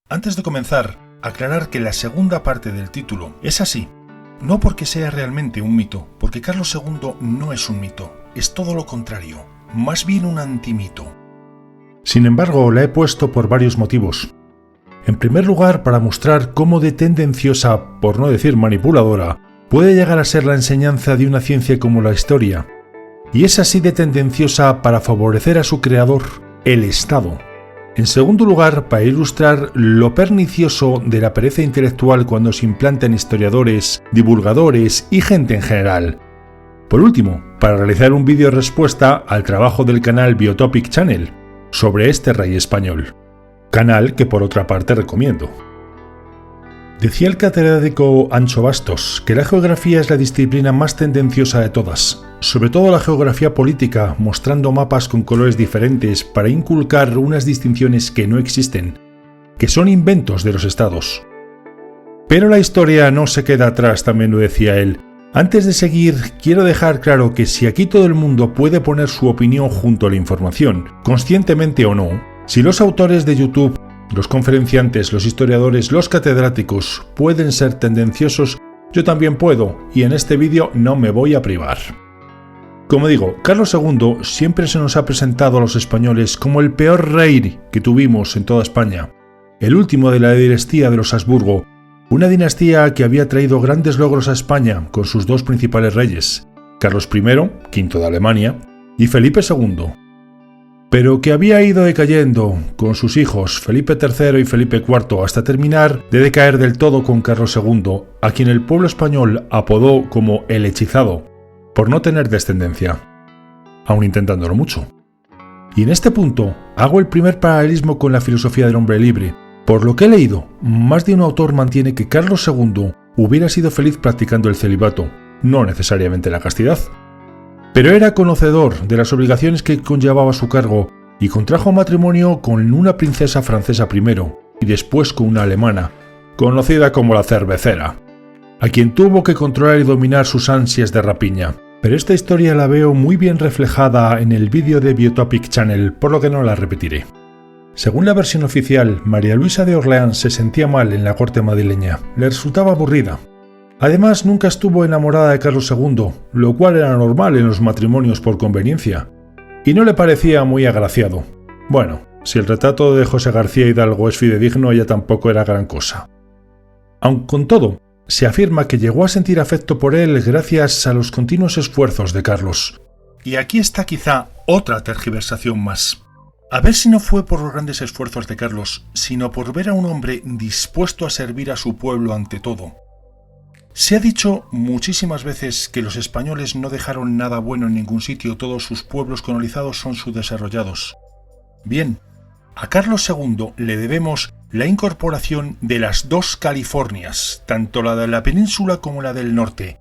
Antes de comenzar, aclarar que la segunda parte del título es así, no porque sea realmente un mito, porque Carlos II no es un mito, es todo lo contrario, más bien un antimito. Sin embargo, la he puesto por varios motivos. En primer lugar, para mostrar cómo de tendenciosa, por no decir manipuladora, puede llegar a ser la enseñanza de una ciencia como la historia, y es así de tendenciosa para favorecer a su creador, el Estado. En segundo lugar, para ilustrar lo pernicioso de la pereza intelectual cuando se implanta en historiadores, divulgadores y gente en general. Por último, para realizar un vídeo respuesta al trabajo del canal Biotopic Channel sobre este rey español, canal que por otra parte recomiendo. Decía el catedrático Ancho Bastos que la geografía es la disciplina más tendenciosa de todas, sobre todo la geografía política, mostrando mapas con colores diferentes para inculcar unas distinciones que no existen, que son inventos de los estados. Pero la historia no se queda atrás, también lo decía él. Antes de seguir, quiero dejar claro que si aquí todo el mundo puede poner su opinión junto a la información, conscientemente o no, si los autores de YouTube, los conferenciantes, los historiadores, los catedráticos pueden ser tendenciosos, yo también puedo, y en este vídeo no me voy a privar. Como digo, Carlos II siempre se nos ha presentado a los españoles como el peor rey que tuvimos en toda España, el último de la dinastía de los Habsburgo, una dinastía que había traído grandes logros a España con sus dos principales reyes, Carlos I, quinto de Alemania, y Felipe II, pero que había ido decayendo con sus hijos Felipe III y Felipe IV hasta terminar de decaer del todo con Carlos II, a quien el pueblo español apodó como el hechizado, por no tener descendencia, aun intentándolo mucho. Y en este punto hago el primer paralelismo con la filosofía del hombre libre. Por lo que he leído, más de un autor mantiene que Carlos II hubiera sido feliz practicando el celibato, no necesariamente la castidad. Pero era conocedor de las obligaciones que conllevaba su cargo y contrajo matrimonio con una princesa francesa primero y después con una alemana, conocida como la cervecera, a quien tuvo que controlar y dominar sus ansias de rapiña. Pero esta historia la veo muy bien reflejada en el vídeo de Biotopic Channel, por lo que no la repetiré. Según la versión oficial, María Luisa de Orleans se sentía mal en la corte madrileña, le resultaba aburrida. Además, nunca estuvo enamorada de Carlos II, lo cual era normal en los matrimonios por conveniencia, y no le parecía muy agraciado. Bueno, si el retrato de José García Hidalgo es fidedigno, ella tampoco era gran cosa. Aun con todo, se afirma que llegó a sentir afecto por él gracias a los continuos esfuerzos de Carlos. Y aquí está quizá otra tergiversación más. A ver si no fue por los grandes esfuerzos de Carlos, sino por ver a un hombre dispuesto a servir a su pueblo ante todo. Se ha dicho muchísimas veces que los españoles no dejaron nada bueno en ningún sitio, todos sus pueblos colonizados son subdesarrollados. Bien, a Carlos II le debemos la incorporación de las dos Californias, tanto la de la península como la del norte,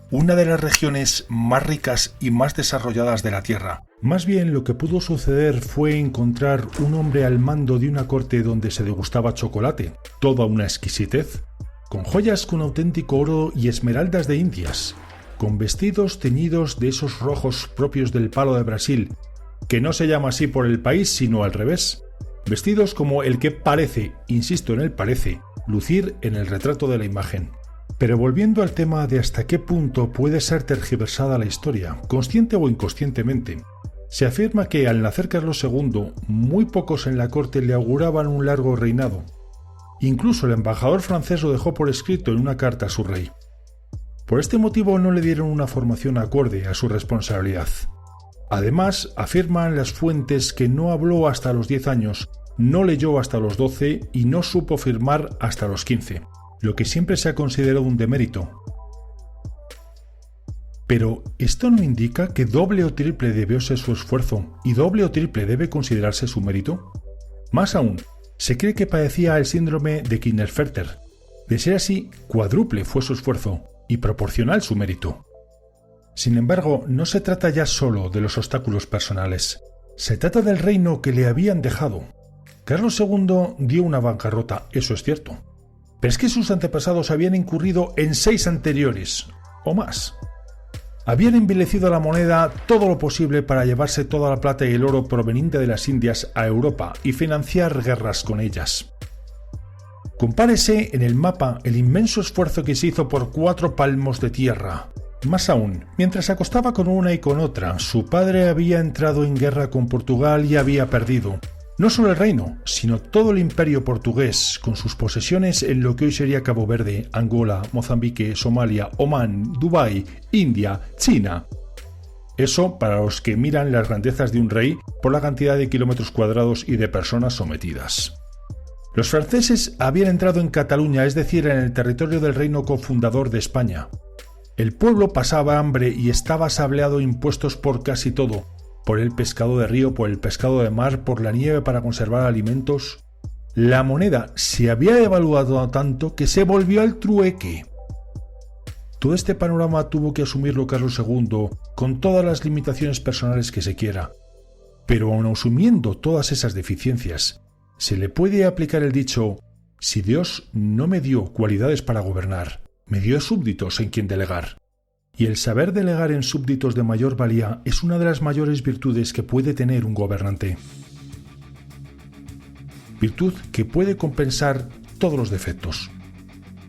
una de las regiones más ricas y más desarrolladas de la Tierra. Más bien lo que pudo suceder fue encontrar un hombre al mando de una corte donde se degustaba chocolate, toda una exquisitez, con joyas con auténtico oro y esmeraldas de Indias, con vestidos teñidos de esos rojos propios del palo de Brasil, que no se llama así por el país sino al revés, vestidos como el que parece, insisto en el parece, lucir en el retrato de la imagen. Pero volviendo al tema de hasta qué punto puede ser tergiversada la historia, consciente o inconscientemente, se afirma que al nacer Carlos II, muy pocos en la corte le auguraban un largo reinado. Incluso el embajador francés lo dejó por escrito en una carta a su rey. Por este motivo no le dieron una formación acorde a su responsabilidad. Además, afirman las fuentes que no habló hasta los 10 años, no leyó hasta los 12 y no supo firmar hasta los 15. Lo que siempre se ha considerado un demérito. Pero, ¿esto no indica que doble o triple debió ser su esfuerzo y doble o triple debe considerarse su mérito? Más aún, se cree que padecía el síndrome de Klinefelter. De ser así, cuádruple fue su esfuerzo y proporcional su mérito. Sin embargo, no se trata ya solo de los obstáculos personales. Se trata del reino que le habían dejado. Carlos II dio una bancarrota, eso es cierto. Pero es que sus antepasados habían incurrido en 6 anteriores, o más. Habían envilecido la moneda todo lo posible para llevarse toda la plata y el oro proveniente de las Indias a Europa y financiar guerras con ellas. Compárese en el mapa el inmenso esfuerzo que se hizo por 4 palmos de tierra. Más aún, mientras se acostaba con una y con otra, su padre había entrado en guerra con Portugal y había perdido. No solo el reino, sino todo el imperio portugués, con sus posesiones en lo que hoy sería Cabo Verde, Angola, Mozambique, Somalia, Omán, Dubái, India, China. Eso para los que miran las grandezas de un rey por la cantidad de kilómetros cuadrados y de personas sometidas. Los franceses habían entrado en Cataluña, es decir, en el territorio del reino cofundador de España. El pueblo pasaba hambre y estaba sableado impuestos por casi todo, por el pescado de río, por el pescado de mar, por la nieve para conservar alimentos. La moneda se había devaluado tanto que se volvió al trueque. Todo este panorama tuvo que asumirlo Carlos II con todas las limitaciones personales que se quiera. Pero aun asumiendo todas esas deficiencias, se le puede aplicar el dicho: si Dios no me dio cualidades para gobernar, me dio súbditos en quien delegar. Y el saber delegar en súbditos de mayor valía es una de las mayores virtudes que puede tener un gobernante. Virtud que puede compensar todos los defectos.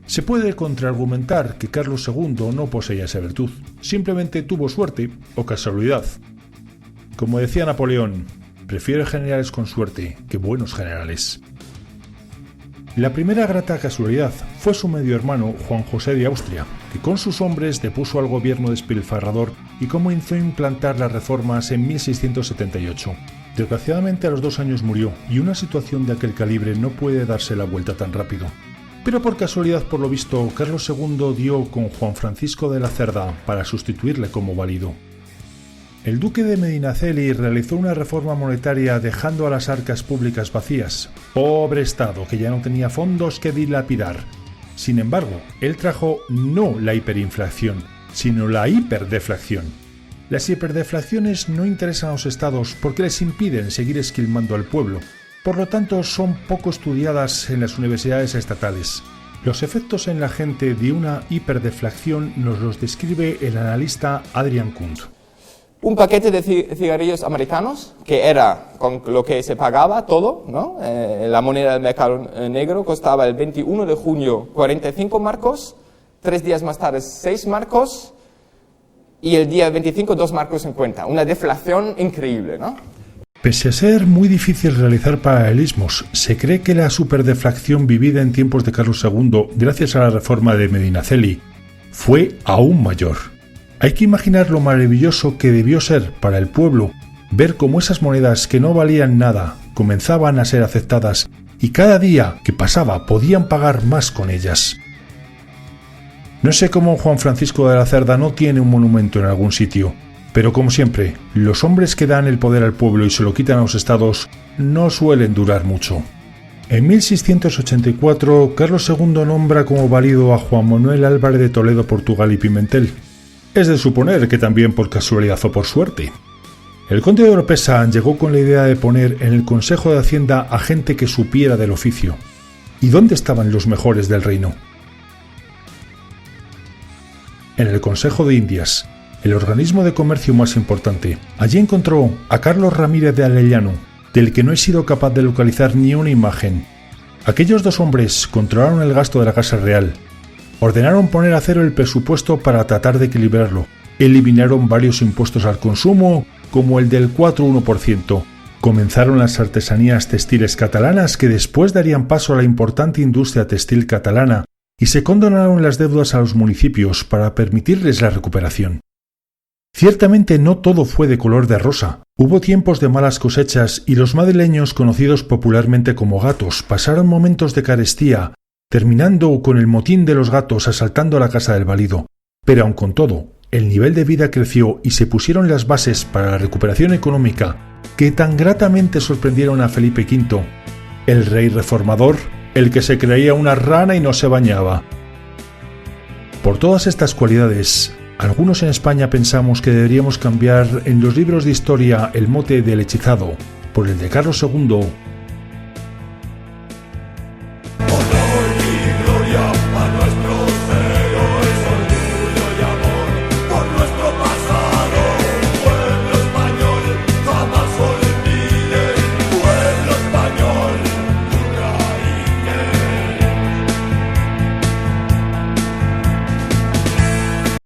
Se puede contraargumentar que Carlos II no poseía esa virtud, simplemente tuvo suerte o casualidad. Como decía Napoleón, prefiero generales con suerte que buenos generales. La primera grata casualidad fue su medio hermano Juan José de Austria, que con sus hombres depuso al gobierno despilfarrador y comenzó a implantar las reformas en 1678. Desgraciadamente a los 2 años murió, y una situación de aquel calibre no puede darse la vuelta tan rápido. Pero por casualidad, por lo visto, Carlos II dio con Juan Francisco de la Cerda para sustituirle como válido. El duque de Medinaceli realizó una reforma monetaria dejando a las arcas públicas vacías. Pobre Estado, que ya no tenía fondos que dilapidar. Sin embargo, él trajo no la hiperinflación, sino la hiperdeflación. Las hiperdeflaciones no interesan a los estados porque les impiden seguir esquilmando al pueblo. Por lo tanto, son poco estudiadas en las universidades estatales. Los efectos en la gente de una hiperdeflación nos los describe el analista Adrian Kunt. Un paquete de cigarrillos americanos, que era con lo que se pagaba todo, ¿no? La moneda del mercado negro costaba el 21 de junio 45 marcos, 3 días más tarde 6 marcos, y el día 25 2 marcos 50. Una deflación increíble, ¿no? Pese a ser muy difícil realizar paralelismos, se cree que la superdeflación vivida en tiempos de Carlos II, gracias a la reforma de Medinaceli, fue aún mayor. Hay que imaginar lo maravilloso que debió ser para el pueblo ver cómo esas monedas que no valían nada comenzaban a ser aceptadas y cada día que pasaba podían pagar más con ellas. No sé cómo Juan Francisco de la Cerda no tiene un monumento en algún sitio, pero como siempre, los hombres que dan el poder al pueblo y se lo quitan a los estados no suelen durar mucho. En 1684, Carlos II nombra como válido a Juan Manuel Álvarez de Toledo, Portugal y Pimentel. Es de suponer que también por casualidad o por suerte. El conde de Oropesa llegó con la idea de poner en el Consejo de Hacienda a gente que supiera del oficio. ¿Y dónde estaban los mejores del reino? En el Consejo de Indias, el organismo de comercio más importante. Allí encontró a Carlos Ramírez de Arellano, del que no he sido capaz de localizar ni una imagen. Aquellos 2 hombres controlaron el gasto de la Casa Real. Ordenaron poner a cero el presupuesto para tratar de equilibrarlo. Eliminaron varios impuestos al consumo, como el del 4,1%. Comenzaron las artesanías textiles catalanas que después darían paso a la importante industria textil catalana y se condonaron las deudas a los municipios para permitirles la recuperación. Ciertamente no todo fue de color de rosa. Hubo tiempos de malas cosechas y los madrileños, conocidos popularmente como gatos, pasaron momentos de carestía, terminando con el motín de los gatos asaltando la casa del valido. Pero aun con todo, el nivel de vida creció y se pusieron las bases para la recuperación económica que tan gratamente sorprendieron a Felipe V, el rey reformador, el que se creía una rana y no se bañaba. Por todas estas cualidades, algunos en España pensamos que deberíamos cambiar en los libros de historia el mote del hechizado por el de Carlos II